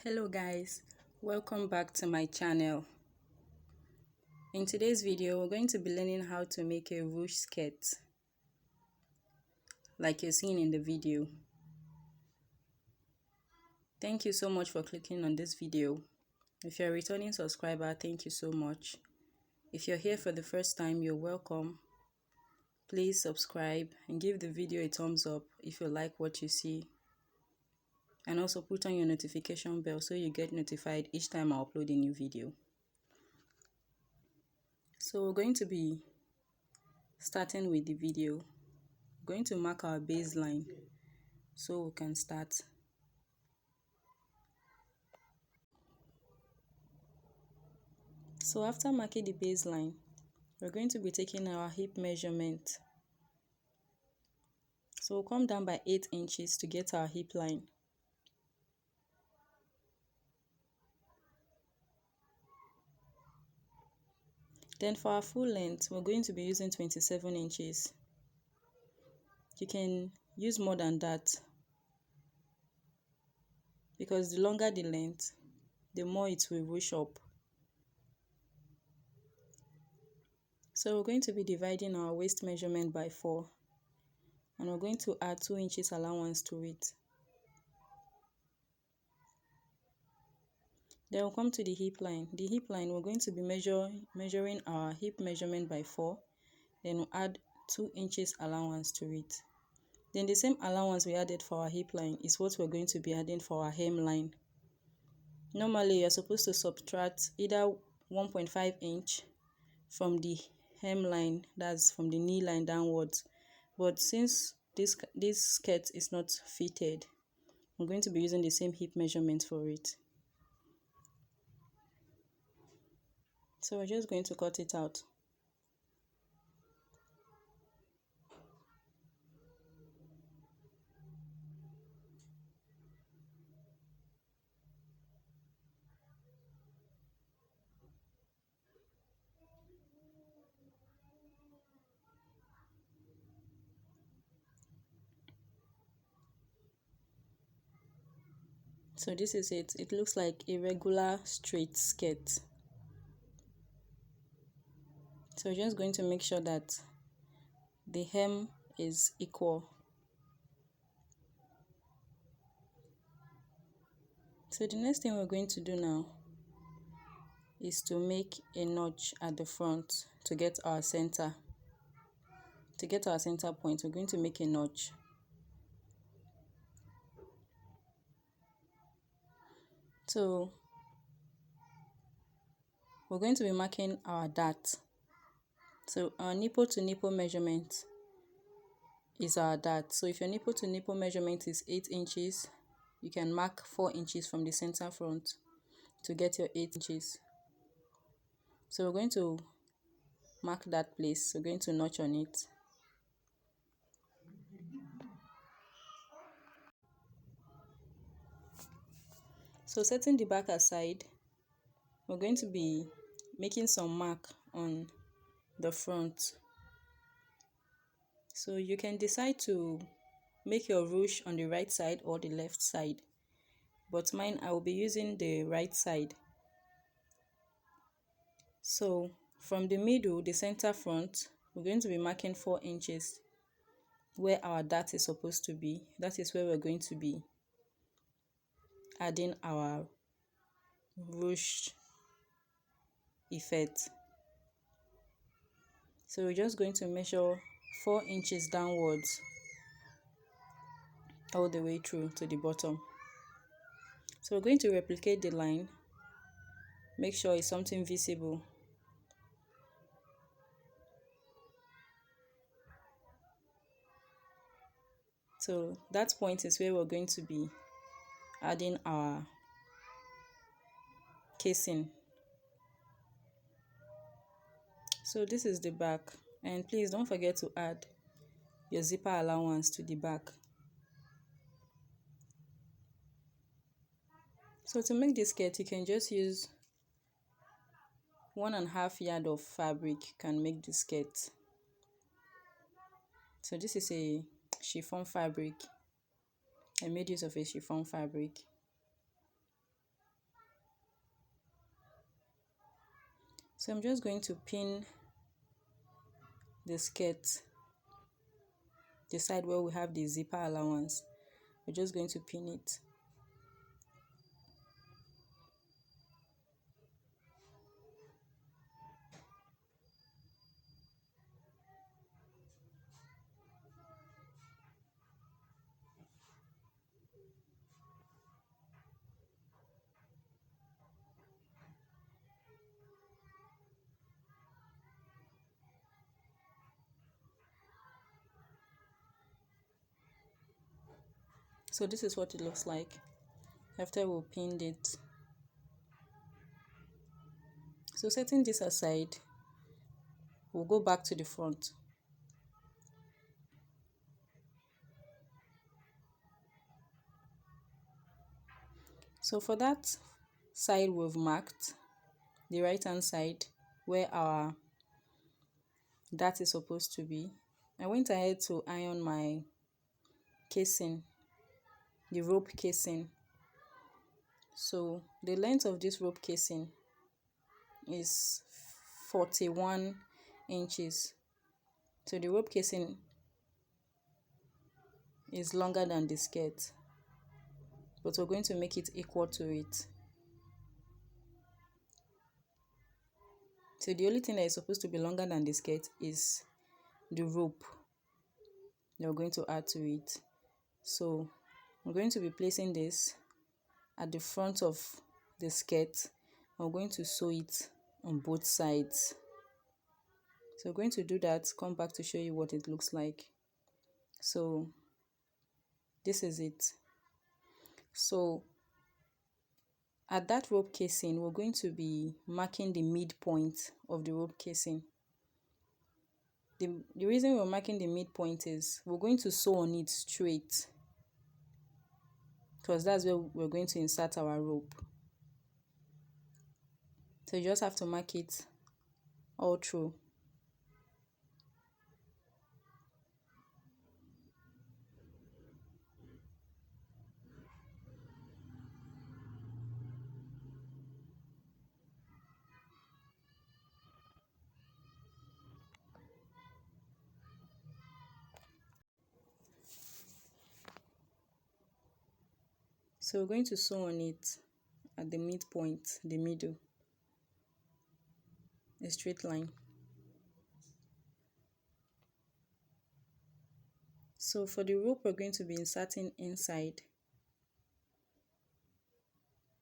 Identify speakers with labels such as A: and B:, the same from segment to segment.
A: Hello guys, welcome back to my channel. In today's video, we're going to be learning how to make a ruched skirt like you're seeing in the video. Thank you so much for clicking on this video. If you're a returning subscriber, thank you so much. If you're here for the first time, you're welcome. Please subscribe and give the video a thumbs up if you like what you see. And also put on your notification bell so you get notified each time I upload a new video. So we're going to be starting with the video. We're going to mark our baseline so we can start. So after marking the baseline, we're going to be taking our hip measurement. So we'll come down by 8 inches to get our hip line. Then for our full length, we're going to be using 27 inches. You can use more than that because the longer the length, the more it will ruch up. So we're going to be dividing our waist measurement by 4 and we're going to add 2 inches allowance to it. Then we'll come to the hip line. The hip line, we're going to be measuring our hip measurement by 4. Then we'll add 2 inches allowance to it. Then the same allowance we added for our hip line is what we're going to be adding for our hemline. Normally, you're supposed to subtract either 1.5 inch from the hemline, that's from the knee line downwards. But since this skirt is not fitted, I'm going to be using the same hip measurement for it. So we're just going to cut it out. So this is it. It looks like a regular straight skirt. So we're just going to make sure that the hem is equal. So the next thing we're going to do now is to make a notch at the front to get our center. To get our center point, we're going to make a notch. So we're going to be marking our dart. So our nipple to nipple measurement is our dart. So if your nipple to nipple measurement is 8 inches, you can mark 4 inches from the center front to get your 8 inches. So we're going to mark that place. We're going to notch on it. So setting the back aside, we're going to be making some mark on the front. So you can decide to make your ruche on the right side or the left side, but mine, I will be using the right side. So from the middle, the center front, we're going to be marking 4 inches where our dart is supposed to be. That is where we're going to be adding our ruched effect. So we're just going to measure 4 inches downwards all the way through to the bottom. So we're going to replicate the line. Make sure it's something visible. So that point is where we're going to be adding our casing. So this is the back, and please don't forget to add your zipper allowance to the back. So to make this skirt, you can just use 1.5 yard of fabric. Can make the skirt. So this is a chiffon fabric. I made use of a chiffon fabric. So I'm just going to pin the skirt, the side where we have the zipper allowance. We're just going to pin it. So this is what it looks like after we pinned it. So setting this aside, we'll go back to the front. So for that side we've marked, the right hand side where our dart is supposed to be, I went ahead to iron my casing, the rope casing. So the length of this rope casing is 41 inches. So the rope casing is longer than the skirt, but we're going to make it equal to it. So the only thing that is supposed to be longer than the skirt is the rope that we're going to add to it. So I'm going to be placing this at the front of the skirt. I'm going to sew it on both sides. So we're going to do that, come back to show you what it looks like. So this is it. So at that rope casing, we're going to be marking the midpoint of the rope casing. The reason we're marking the midpoint is we're going to sew on it straight, because that's where we're going to insert our rope. So you just have to mark it all through. So we're going to sew on it at the midpoint, the middle, a straight line. So for the rope we're going to be inserting inside,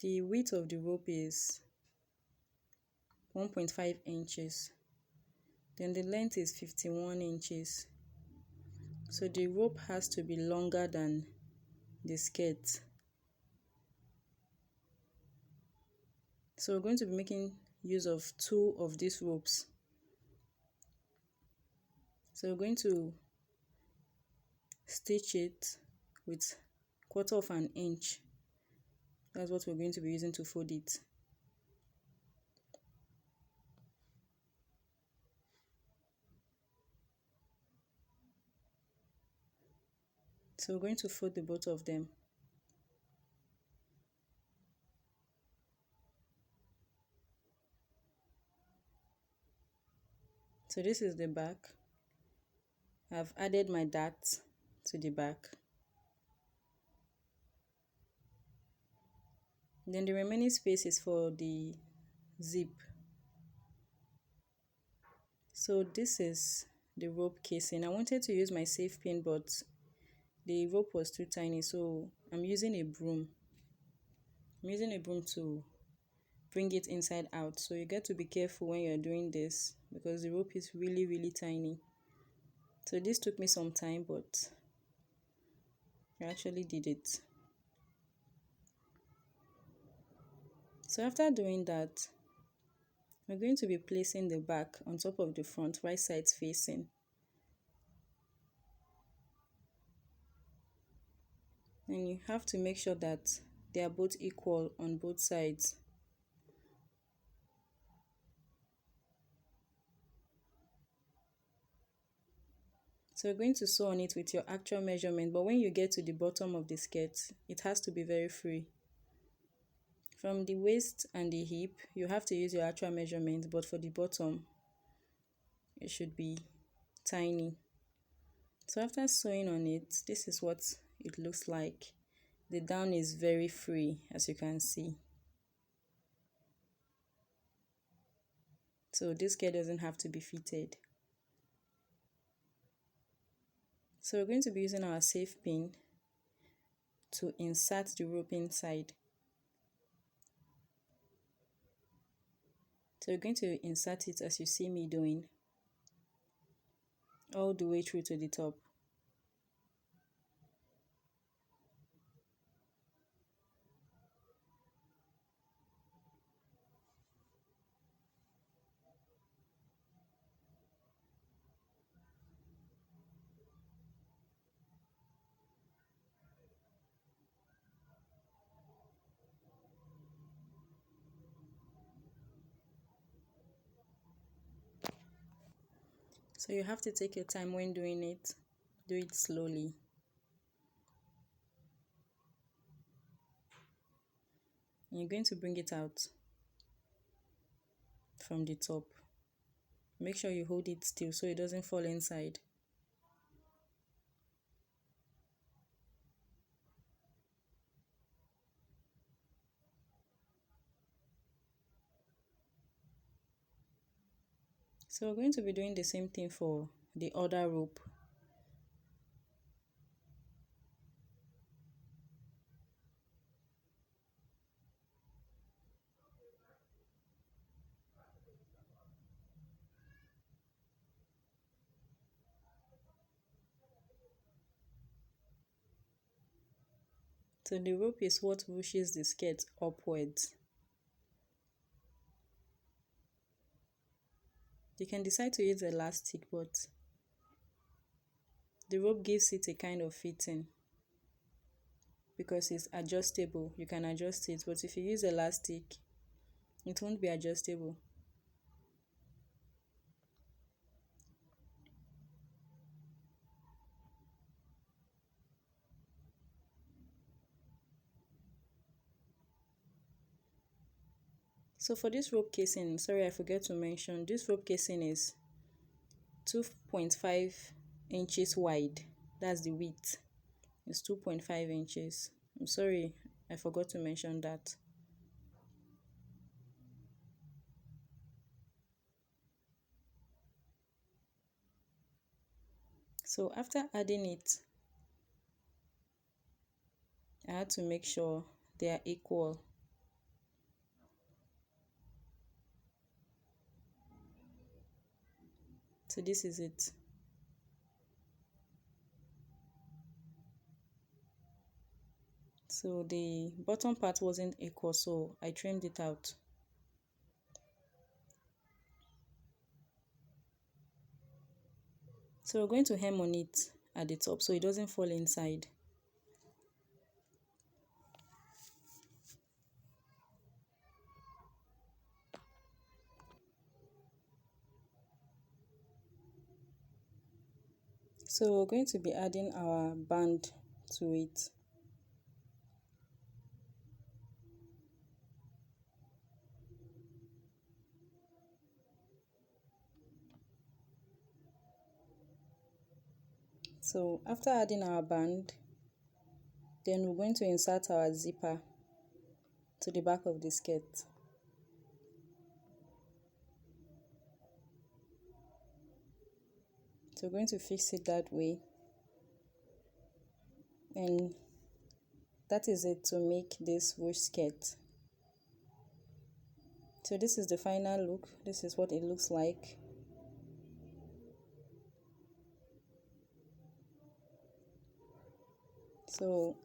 A: the width of the rope is 1.5 inches. Then the length is 51 inches. So the rope has to be longer than the skirt. So we're going to be making use of 2 of these ropes. So we're going to stitch it with 1/4 of an inch. That's what we're going to be using to fold it. So we're going to fold the both of them. So this is the back. I've added my dart to the back. Then the remaining space is for the zip. So this is the rope casing. I wanted to use my safe pin, but the rope was too tiny, so I'm using a broom. I'm using a broom to bring it inside out. So you get to be careful when you're doing this, because the rope is really tiny. So this took me some time, but I actually did it. So after doing that, we're going to be placing the back on top of the front, right sides facing. And you have to make sure that they are both equal on both sides. So you're going to sew on it with your actual measurement, but when you get to the bottom of the skirt, it has to be very free From the waist and the hip, you have to use your actual measurement, but for the bottom, it should be tiny. So after sewing on it, this is what it looks like. The down is very free, as you can see. So this skirt doesn't have to be fitted. So we're going to be using our safe pin to insert the rope inside. So we're going to insert it as you see me doing, all the way through to the top. So you have to take your time when doing it. Do it slowly. And you're going to bring it out from the top. Make sure you hold it still so it doesn't fall inside. So we're going to be doing the same thing for the other rope. So the rope is what pushes the skirt upwards. You can decide to use elastic, but the rope gives it a kind of fitting because it's adjustable. You can adjust it, but if you use elastic, it won't be adjustable. So for this rope casing, sorry I forgot to mention, this rope casing is 2.5 inches wide. That's the width. It's 2.5 inches. I'm sorry I forgot to mention that. So after adding it, I had to make sure they are equal. So this is it. So the bottom part wasn't equal, so I trimmed it out. So we're going to hem on it at the top so it doesn't fall inside. So we're going to be adding our band to it. So after adding our band, then we're going to insert our zipper to the back of the skirt. So we're going to fix it that way. And that is it to make this ruched skirt. So this is the final look. This is what it looks like. So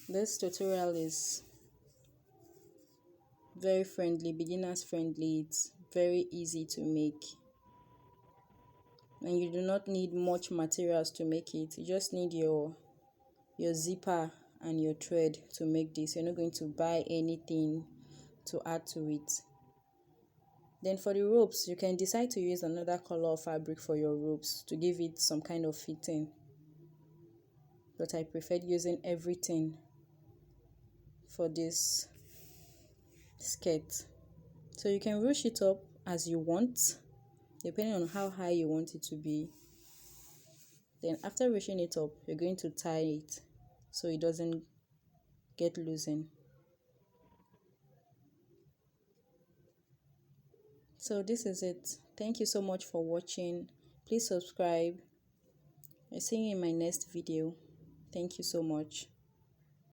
A: this tutorial is very friendly, beginners friendly. It's very easy to make, and you do not need much materials to make it. You just need your zipper and your thread to make this. You're not going to buy anything to add to it. Then for the ropes, you can decide to use another color of fabric for your ropes to give it some kind of fitting, but I preferred using everything for this skirt. So you can ruche it up as you want, depending on how high you want it to be. Then after ruching it up, you're going to tie it so it doesn't get loosened. So this is it. Thank you so much for watching. Please subscribe. I'll see you in my next video. Thank you so much.